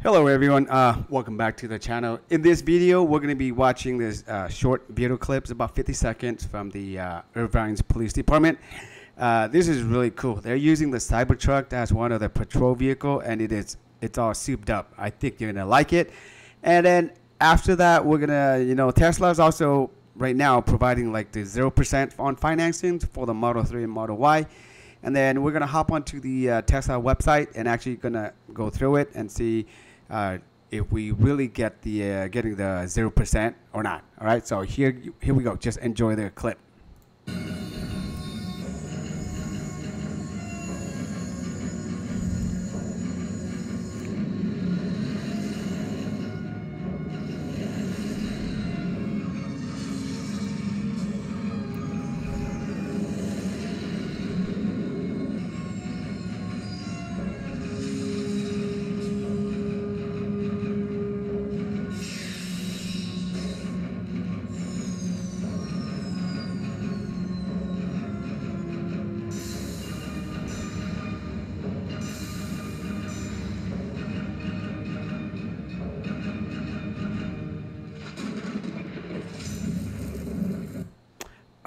Hello everyone, welcome back to the channel. In this video, we're going to be watching this short video clips, about 50 seconds from the Irvine's Police Department. This is really cool. They're using the Cybertruck as one of the patrol vehicle, and it's all souped up. I think you're going to like it. And then after that, we're going to, Tesla is also right now providing like the 0% on financing for the Model 3 and Model Y. And then we're going to hop onto the Tesla website and actually going to go through it and see if we really get the getting the 0% or not. All right, so here we go. Just enjoy the clip.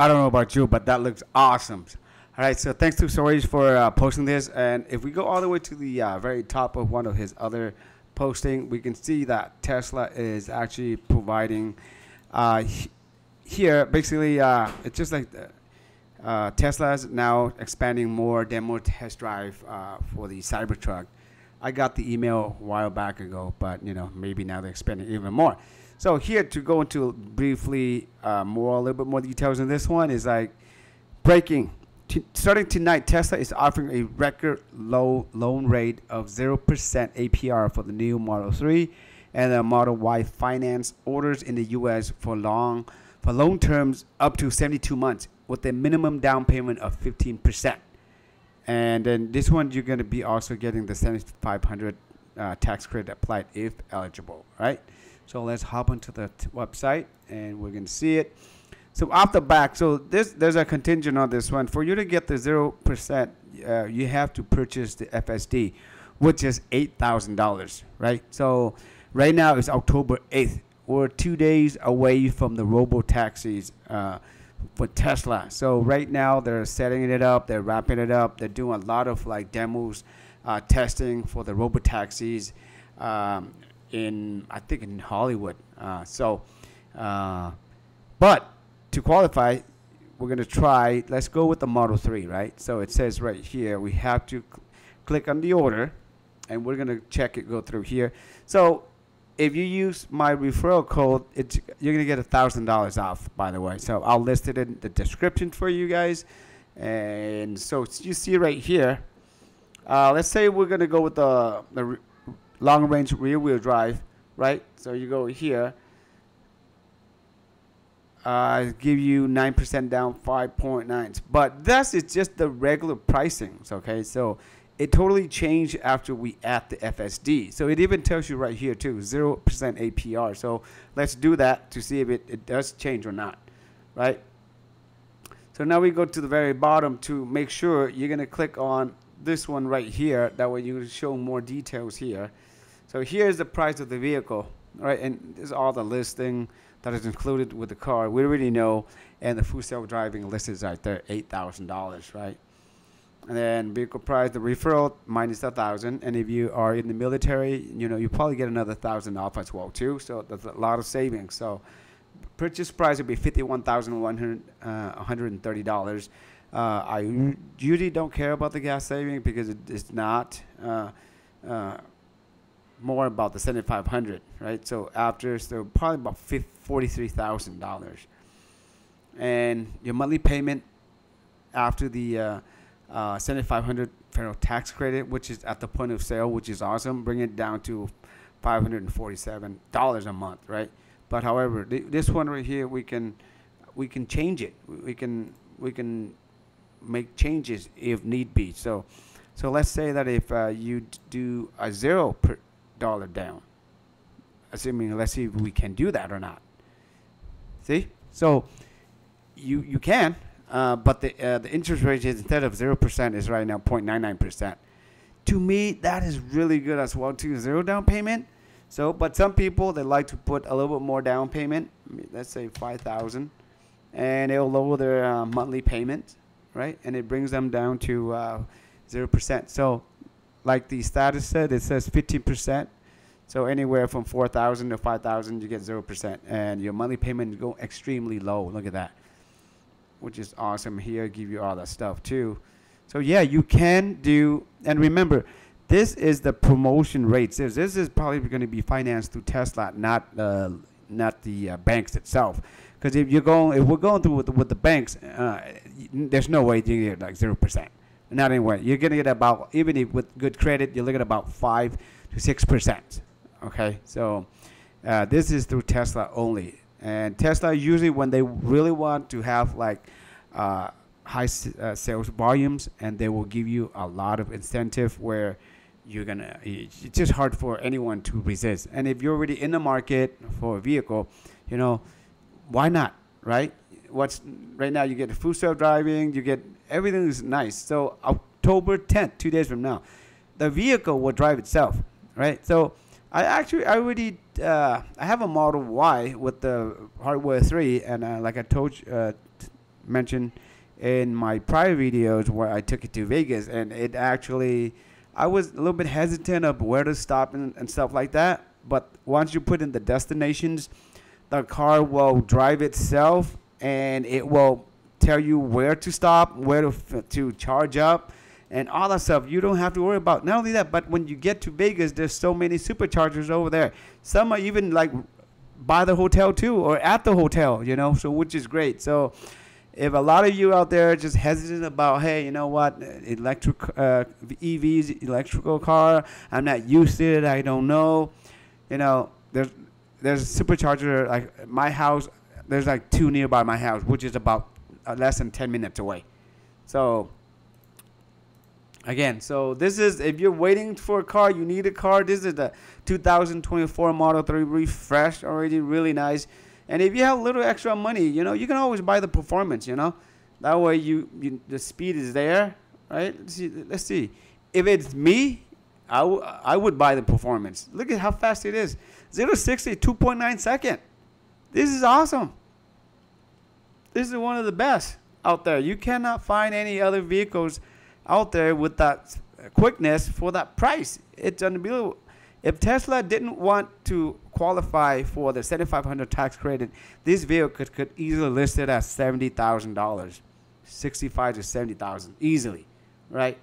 I don't know about you, but that looks awesome. All right, so thanks to Sorage for posting this. And if we go all the way to the very top of one of his other posting, we can see that Tesla is actually providing here. Basically, it's just like Tesla is now expanding more demo test drive for the Cybertruck. I got the email a while back ago, but maybe now they're expanding even more. So here to go into briefly a little bit more details in this one is like breaking. Starting tonight, Tesla is offering a record low loan rate of 0% APR for the new Model 3 and the Model Y finance orders in the U.S. for loan terms up to 72 months with a minimum down payment of 15%. And then this one, you're going to be also getting the $7,500 tax credit applied if eligible, right? So let's hop onto the website and we're going to see it. So off the back, so there's a contingent on this one. For you to get the 0%, you have to purchase the FSD, which is $8,000, right? So right now it's October 8th. We're 2 days away from the Robotaxis for Tesla. So right now they're setting it up, they're wrapping it up, they're doing a lot of like demos, testing for the Robotaxis. I think in Hollywood. But to qualify, we're going to try, let's go with the Model 3, right? So it says right here, we have to click on the order, and we're going to check it, go through here. So if you use my referral code, you're going to get $1,000 off, by the way. So I'll list it in the description for you guys. And so you see right here, let's say we're going to go with the long range rear wheel drive, right? So you go here, give you 9% down, 5.9. But that's just the regular pricings, okay? So it totally changed after we add the FSD. So it even tells you right here too, 0% APR. So let's do that to see if it does change or not, right? So now we go to the very bottom to make sure you're gonna click on this one right here. That way you can show more details here. So here's the price of the vehicle, right? And this is all the listing that is included with the car. We already know, and the full self-driving list is right there, $8,000, right? And then vehicle price, the referral minus $1,000, and if you are in the military, you probably get another $1,000 off as well too. So that's a lot of savings. So purchase price would be $51,130. I usually don't care about the gas saving because it's not. More about the $7,500, right? So probably about $43,000, and your monthly payment after the $7,500 federal tax credit, which is at the point of sale, which is awesome, bring it down to $547 a month, right? But however, this one right here, we can change it. We can make changes if need be. So let's say that if you do a $0 down, assuming, let's see if we can do that or not. See, so you can, but the interest rate is, instead of 0% is right now 0.99%. to me, that is really good as well too. 0 down payment. So, but some people, they like to put a little bit more down payment. Let's say 5,000, and it'll lower their monthly payment, right? And it brings them down to 0%. So, like the status said, it says 15%. So anywhere from 4,000 to 5,000, you get 0%, and your monthly payment go extremely low. Look at that, which is awesome. Here, give you all that stuff too. So yeah, you can do, and remember, this is the promotion rates. This is probably going to be financed through Tesla, not the banks itself. Because if we're going through with the banks, there's no way you get like 0%. Not anyway. You're going to get about, even if with good credit, you're looking at about 5 to 6%. Okay, so this is through Tesla only. And Tesla usually, when they really want to have like high sales volumes, and they will give you a lot of incentive where it's just hard for anyone to resist. And if you're already in the market for a vehicle, why not, right? Right now you get full self-driving, you get everything is nice. So October 10th, 2 days from now, the vehicle will drive itself, right? So I have a Model Y with the hardware 3, and like I mentioned in my prior videos where I took it to Vegas, and it actually, I was a little bit hesitant of where to stop and stuff like that. But once you put in the destinations, the car will drive itself, and it will tell you where to stop, where to charge up, and all that stuff. You don't have to worry about. Not only that, but when you get to Vegas, there's so many superchargers over there. Some are even like by the hotel too, or at the hotel, so which is great. So if a lot of you out there just hesitant about, hey, you know what, EVs, electrical car, I'm not used to it, I don't know, there's a supercharger like my house. There's like 2 nearby my house, which is about less than 10 minutes away. So again, so this is, if you're waiting for a car, you need a car, this is the 2024 Model 3 refresh, already really nice. And if you have a little extra money, you can always buy the performance, That way the speed is there, right? Let's see. If it's me, I would buy the performance. Look at how fast it is. 0 to 60, 2.9 seconds. This is awesome. This is one of the best out there. You cannot find any other vehicles out there with that quickness for that price. It's unbelievable. If Tesla didn't want to qualify for the $7,500 tax credit, this vehicle could easily list it at $70,000, $65,000 to $70,000 easily, right?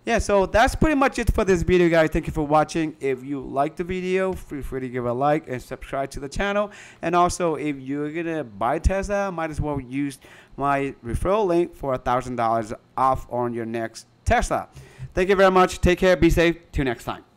Yeah, so that's pretty much it for this video, guys. Thank you for watching. If you like the video, feel free to give a like and subscribe to the channel. And also, if you're gonna buy Tesla, might as well use my referral link for $1,000 off on your next Tesla. Thank you very much. Take care. Be safe. Till next time.